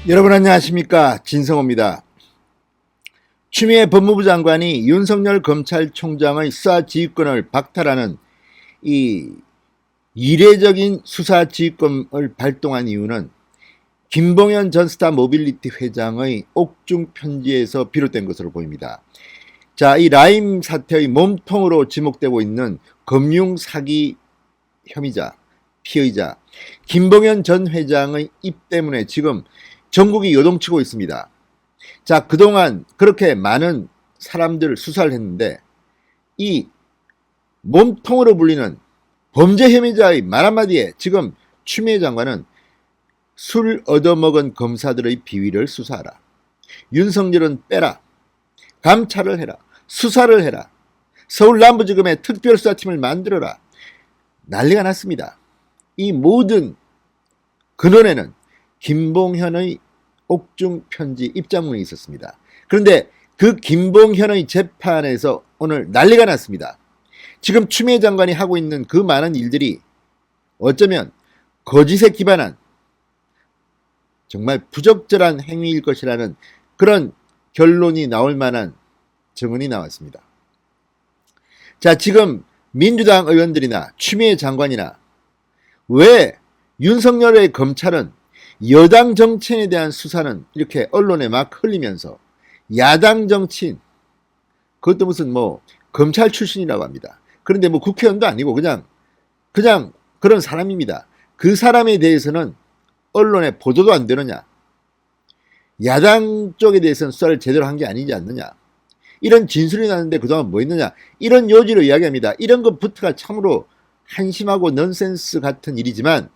여러분 안녕하십니까, 진성호입니다. 추미애 법무부 장관이 윤석열 검찰총장의 수사지휘권을 박탈하는 이 이례적인 수사지휘권을 발동한 이유는 김봉현 전 스타모빌리티 회장의 옥중 편지에서 비롯된 것으로 보입니다. 자, 이 라임 사태의 몸통으로 지목되고 있는 금융사기 혐의자, 피의자 김봉현 전 회장의 입 때문에 지금 전국이 요동치고 있습니다. 자, 그동안 그렇게 많은 사람들 수사를 했는데 이 몸통으로 불리는 범죄 혐의자의 말 한마디에 지금 추미애 장관은 술 얻어먹은 검사들의 비위를 수사하라, 윤석열은 빼라, 감찰을 해라, 수사를 해라, 서울남부지검에 특별수사팀을 만들어라, 난리가 났습니다. 이 모든 근원에는 김봉현의 옥중 편지 입장문이 있었습니다. 그런데 그 김봉현의 재판에서 오늘 난리가 났습니다. 지금 추미애 장관이 하고 있는 그 많은 일들이 어쩌면 거짓에 기반한 정말 부적절한 행위일 것이라는 그런 결론이 나올 만한 증언이 나왔습니다. 자, 지금 민주당 의원들이나 추미애 장관이나 왜 윤석열의 검찰은 여당 정치인에 대한 수사는 이렇게 언론에 막 흘리면서 야당 정치인, 그것도 무슨 검찰 출신이라고 합니다. 그런데 국회의원도 아니고 그냥 그런 사람입니다. 그 사람에 대해서는 언론에 보도도 안 되느냐, 야당 쪽에 대해서는 수사를 제대로 한 게 아니지 않느냐, 이런 진술이 나는데 그동안 뭐 했느냐, 이런 요지로 이야기합니다. 이런 것부터가 참으로 한심하고 넌센스 같은 일이지만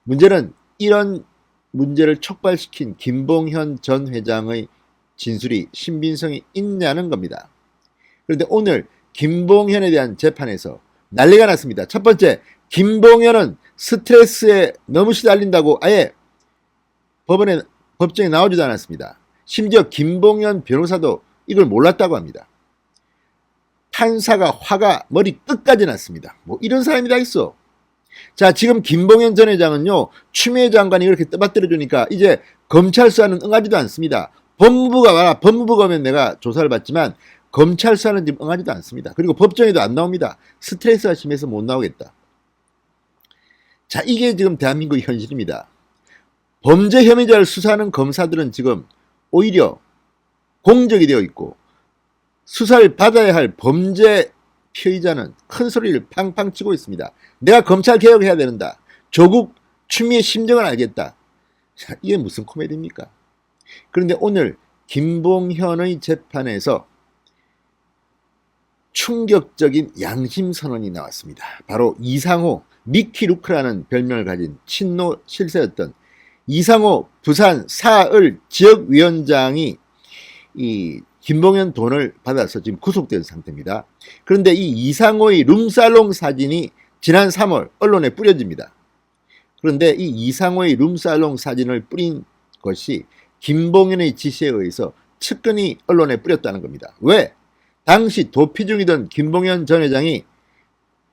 문제는 이런 문제를 촉발시킨 김봉현 전 회장의 진술이 신빙성이 있냐는 겁니다. 그런데 오늘 김봉현에 대한 재판에서 난리가 났습니다. 첫 번째, 김봉현은 스트레스에 너무 시달린다고 아예 법정에 나오지도 않았습니다. 심지어 김봉현 변호사도 이걸 몰랐다고 합니다. 판사가 화가 머리 끝까지 났습니다. 이런 사람이 다 있어. 자, 지금 김봉현 전 회장은요, 추미애 장관이 이렇게 떠받들어 주니까 이제 검찰 수사는 응하지도 않습니다. 법무부가 와라, 법무부가 오면 내가 조사를 받지만 검찰 수사는 지금 응하지도 않습니다. 그리고 법정에도 안 나옵니다. 스트레스가 심해서 못 나오겠다. 자, 이게 지금 대한민국의 현실입니다. 범죄 혐의자를 수사하는 검사들은 지금 오히려 공적이 되어 있고 수사를 받아야 할 범죄 피의자는 큰 소리를 팡팡 치고 있습니다. 내가 검찰 개혁해야 된다. 조국 추미애 심정을 알겠다. 자, 이게 무슨 코미디입니까? 그런데 오늘 김봉현의 재판에서 충격적인 양심 선언이 나왔습니다. 바로 이상호, 미키루크라는 별명을 가진 친노 실세였던 이상호 부산 사을 지역위원장이 이 김봉현 돈을 받아서 지금 구속된 상태입니다. 그런데 이 이상호의 룸살롱 사진이 지난 3월 언론에 뿌려집니다. 그런데 이 이상호의 룸살롱 사진을 뿌린 것이 김봉현의 지시에 의해서 측근이 언론에 뿌렸다는 겁니다. 왜? 당시 도피 중이던 김봉현 전 회장이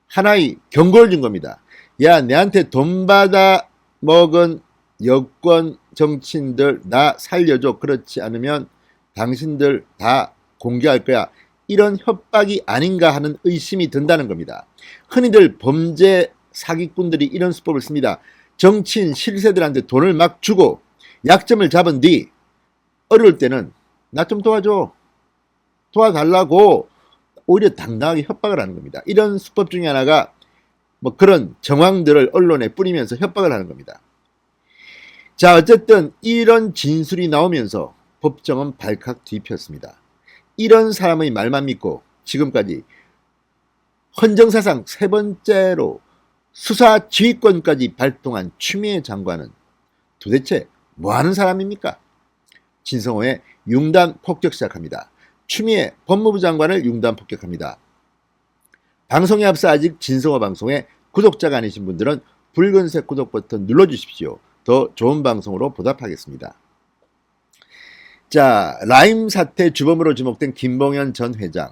하나의 경고를 준 겁니다. 야, 내한테 돈 받아 먹은 여권 정치인들 나 살려줘. 그렇지 않으면 당신들 다 공개할 거야. 이런 협박이 아닌가 하는 의심이 든다는 겁니다. 흔히들 범죄 사기꾼들이 이런 수법을 씁니다. 정치인 실세들한테 돈을 막 주고 약점을 잡은 뒤 어려울 때는 나 좀 도와줘, 도와달라고 오히려 당당하게 협박을 하는 겁니다. 이런 수법 중에 하나가 그런 정황들을 언론에 뿌리면서 협박을 하는 겁니다. 자, 어쨌든 이런 진술이 나오면서 법정은 발칵 뒤폈습니다. 이런 사람의 말만 믿고 지금까지 헌정사상 세 번째로 수사 지휘권까지 발동한 추미애 장관은 도대체 뭐하는 사람입니까? 진성호의 융단 폭격 시작합니다. 추미애 법무부 장관을 융단 폭격합니다. 방송에 앞서 아직 진성호 방송에 구독자가 아니신 분들은 붉은색 구독 버튼 눌러주십시오. 더 좋은 방송으로 보답하겠습니다. 자, 라임 사태 주범으로 지목된 김봉현 전 회장,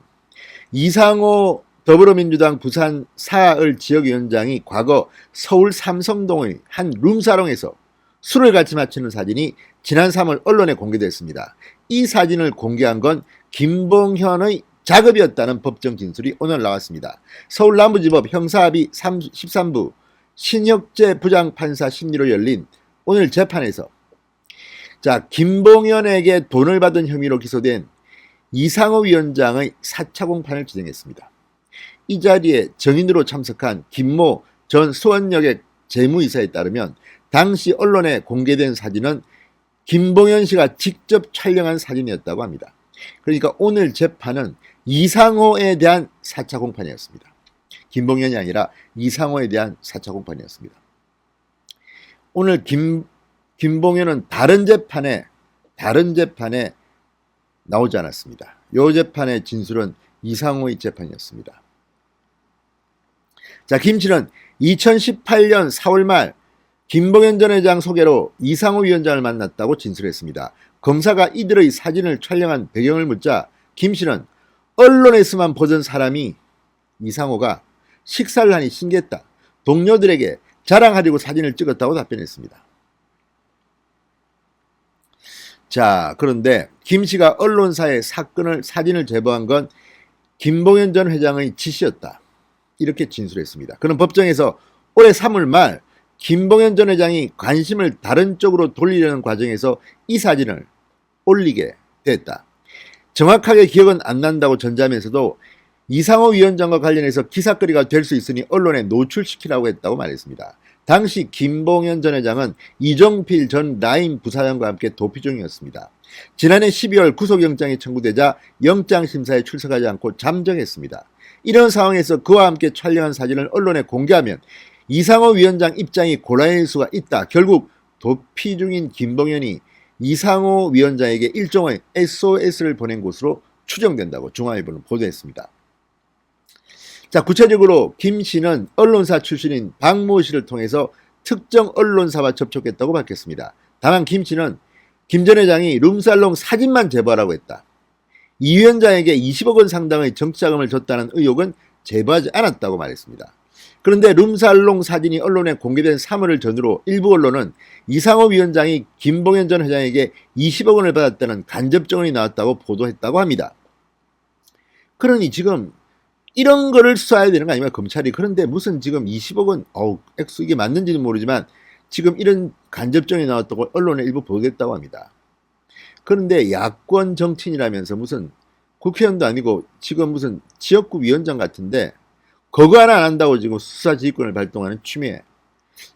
이상호 더불어민주당 부산 사을 지역위원장이 과거 서울 삼성동의 한 룸사롱에서 술을 같이 마시는 사진이 지난 3월 언론에 공개됐습니다. 이 사진을 공개한 건 김봉현의 작업이었다는 법정 진술이 오늘 나왔습니다. 서울남부지법 형사합의 13부 신혁재 부장판사 심리로 열린 오늘 재판에서 김봉현에게 돈을 받은 혐의로 기소된 이상호 위원장의 4차 공판을 진행했습니다. 이 자리에 정인으로 참석한 김모 전 수원여객 재무이사에 따르면 당시 언론에 공개된 사진은 김봉현 씨가 직접 촬영한 사진이었다고 합니다. 그러니까 오늘 재판은 이상호에 대한 4차 공판이었습니다. 김봉현이 아니라 이상호에 대한 4차 공판이었습니다. 오늘 김봉현은 다른 재판에 나오지 않았습니다. 이 재판의 진술은 이상호의 재판이었습니다. 김 씨는 2018년 4월 말 김봉현 전 회장 소개로 이상호 위원장을 만났다고 진술했습니다. 검사가 이들의 사진을 촬영한 배경을 묻자 김 씨는 언론에서만 보던 사람이 이상호가 식사를 하니 신기했다. 동료들에게 자랑하려고 사진을 찍었다고 답변했습니다. 그런데 김 씨가 언론사에 사진을 제보한 건 김봉현 전 회장의 지시였다. 이렇게 진술했습니다. 그는 법정에서 올해 3월 말 김봉현 전 회장이 관심을 다른 쪽으로 돌리려는 과정에서 이 사진을 올리게 됐다. 정확하게 기억은 안 난다고 전제하면서도 이상호 위원장과 관련해서 기사거리가 될 수 있으니 언론에 노출시키라고 했다고 말했습니다. 당시 김봉현 전 회장은 이종필 전 라임 부사장과 함께 도피 중이었습니다. 지난해 12월 구속영장이 청구되자 영장심사에 출석하지 않고 잠적했습니다. 이런 상황에서 그와 함께 촬영한 사진을 언론에 공개하면 이상호 위원장 입장이 곤란할 수가 있다. 결국 도피 중인 김봉현이 이상호 위원장에게 일종의 SOS를 보낸 것으로 추정된다고 중앙일보는 보도했습니다. 구체적으로 김 씨는 언론사 출신인 박모 씨를 통해서 특정 언론사와 접촉했다고 밝혔습니다. 다만 김 씨는 김 전 회장이 룸살롱 사진만 제보하라고 했다. 이 위원장에게 20억 원 상당의 정치자금을 줬다는 의혹은 제보하지 않았다고 말했습니다. 그런데 룸살롱 사진이 언론에 공개된 3월을 전후로 일부 언론은 이상호 위원장이 김봉현 전 회장에게 20억 원을 받았다는 간접 증언이 나왔다고 보도했다고 합니다. 그러니 지금 이런 거를 수사해야 되는 거 아닙니까? 검찰이. 그런데 무슨 지금 20억 원, 액수 이게 맞는지는 모르지만 지금 이런 간접 증언이 나왔다고 언론에 일부 보도했다고 합니다. 그런데 야권 정치인이라면서 무슨 국회의원도 아니고 지금 무슨 지역구 위원장 같은데 그거 하나 안 한다고 지금 수사지휘권을 발동하는 추미애.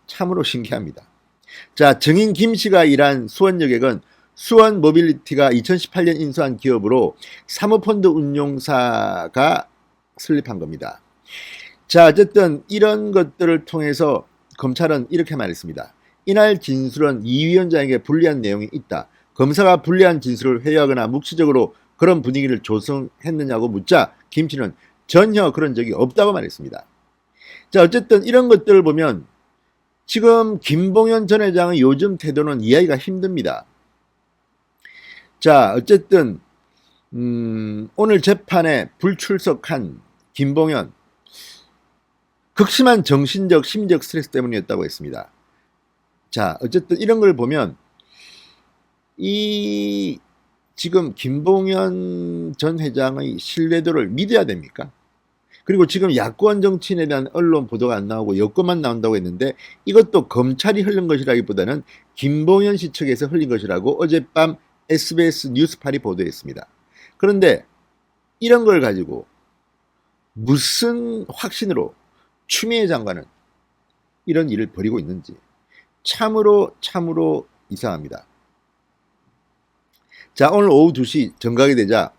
참으로 신기합니다. 증인 김 씨가 일한 수원여객은 수원모빌리티가 2018년 인수한 기업으로 사모펀드 운용사가 설립한 겁니다. 어쨌든 이런 것들을 통해서 검찰은 이렇게 말했습니다. 이날 진술은 이 위원장에게 불리한 내용이 있다. 검사가 불리한 진술을 회유하거나 묵시적으로 그런 분위기를 조성했느냐고 묻자 김 씨는 전혀 그런 적이 없다고 말했습니다. 어쨌든 이런 것들을 보면 지금 김봉현 전 회장의 요즘 태도는 이해하기가 힘듭니다. 어쨌든 오늘 재판에 불출석한 김봉현, 극심한 정신적, 심리적 스트레스 때문이었다고 했습니다. 어쨌든 이런 걸 보면 지금 김봉현 전 회장의 신뢰도를 믿어야 됩니까? 그리고 지금 야권 정치인에 대한 언론 보도가 안 나오고 여권만 나온다고 했는데 이것도 검찰이 흘린 것이라기보다는 김봉현 씨 측에서 흘린 것이라고 어젯밤 SBS 뉴스팔이 보도했습니다. 그런데 이런 걸 가지고 무슨 확신으로 추미애 장관은 이런 일을 벌이고 있는지 참으로 이상합니다. 오늘 오후 2시 정각이 되자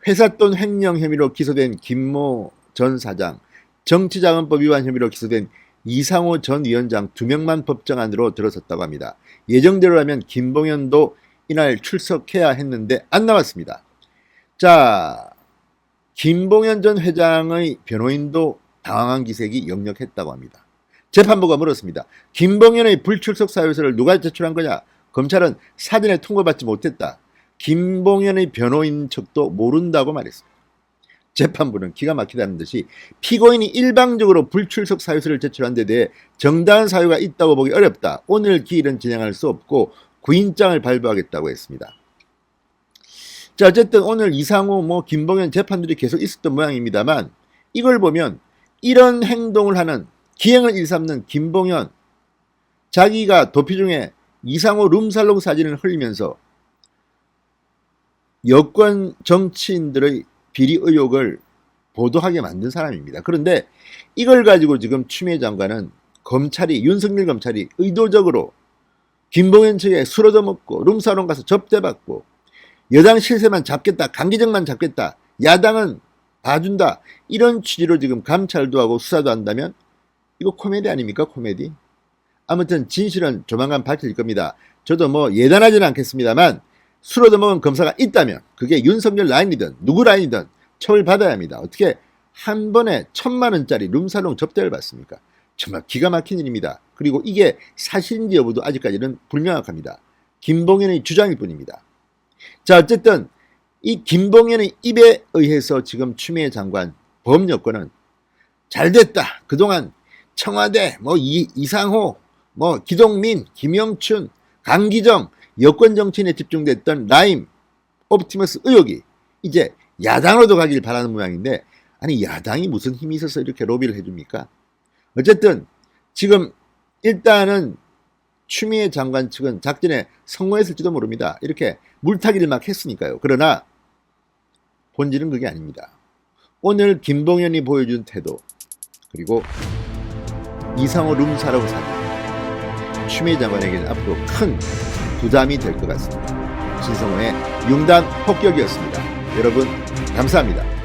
회삿돈 횡령 혐의로 기소된 김모 전 사장, 정치자금법 위반 혐의로 기소된 이상호 전 위원장 2명만 법정 안으로 들어섰다고 합니다. 예정대로라면 김봉현도 이날 출석해야 했는데 안 나왔습니다. 김봉현 전 회장의 변호인도 당황한 기색이 역력했다고 합니다. 재판부가 물었습니다. 김봉현의 불출석 사유서를 누가 제출한 거냐? 검찰은 사전에 통보받지 못했다. 김봉현의 변호인 측도 모른다고 말했습니다. 재판부는 기가 막히다는 듯이 피고인이 일방적으로 불출석 사유서를 제출한 데 대해 정당한 사유가 있다고 보기 어렵다. 오늘 기일은 진행할 수 없고 구인장을 발부하겠다고 했습니다. 자, 어쨌든 오늘 이상호 김봉현 재판들이 계속 있었던 모양입니다만 이걸 보면 이런 행동을 하는 기행을 일삼는 김봉현, 자기가 도피 중에 이상호 룸살롱 사진을 흘리면서 여권 정치인들의 비리 의혹을 보도하게 만든 사람입니다. 그런데 이걸 가지고 지금 추미애 장관은 윤석열 검찰이 의도적으로 김봉현 측에 술 얻어먹고 룸살롱 가서 접대받고 여당 실세만 잡겠다, 강기정만 잡겠다, 야당은 봐준다, 이런 취지로 지금 감찰도 하고 수사도 한다면 이거 코미디 아닙니까? 코미디. 아무튼 진실은 조만간 밝혀질 겁니다. 저도 예단하지는 않겠습니다만 술 얻어먹은 검사가 있다면 그게 윤석열 라인이든 누구 라인이든 처벌받아야 합니다. 어떻게 한 번에 1,000만 원짜리 룸살롱 접대를 받습니까? 정말 기가 막힌 일입니다. 그리고 이게 사실인지 여부도 아직까지는 불명확합니다. 김봉현의 주장일 뿐입니다. 자, 어쨌든 이 김봉현의 입에 의해서 지금 추미애 장관 범여권은 잘됐다. 그동안 청와대, 이상호, 기동민, 김영춘, 강기정, 여권 정치인에 집중됐던 라임, 옵티머스 의혹이 이제 야당으로도 가길 바라는 모양인데, 아니 야당이 무슨 힘이 있어서 이렇게 로비를 해줍니까? 어쨌든 지금 일단은 추미애 장관 측은 작전에 성공했을지도 모릅니다. 이렇게 물타기를 막 했으니까요. 그러나 본질은 그게 아닙니다. 오늘 김봉현이 보여준 태도, 그리고 이상호 룸살롱 사진, 추미애 장관에게는 앞으로 큰 부담이 될 것 같습니다. 신성호의 융단 폭격이었습니다. 여러분 감사합니다.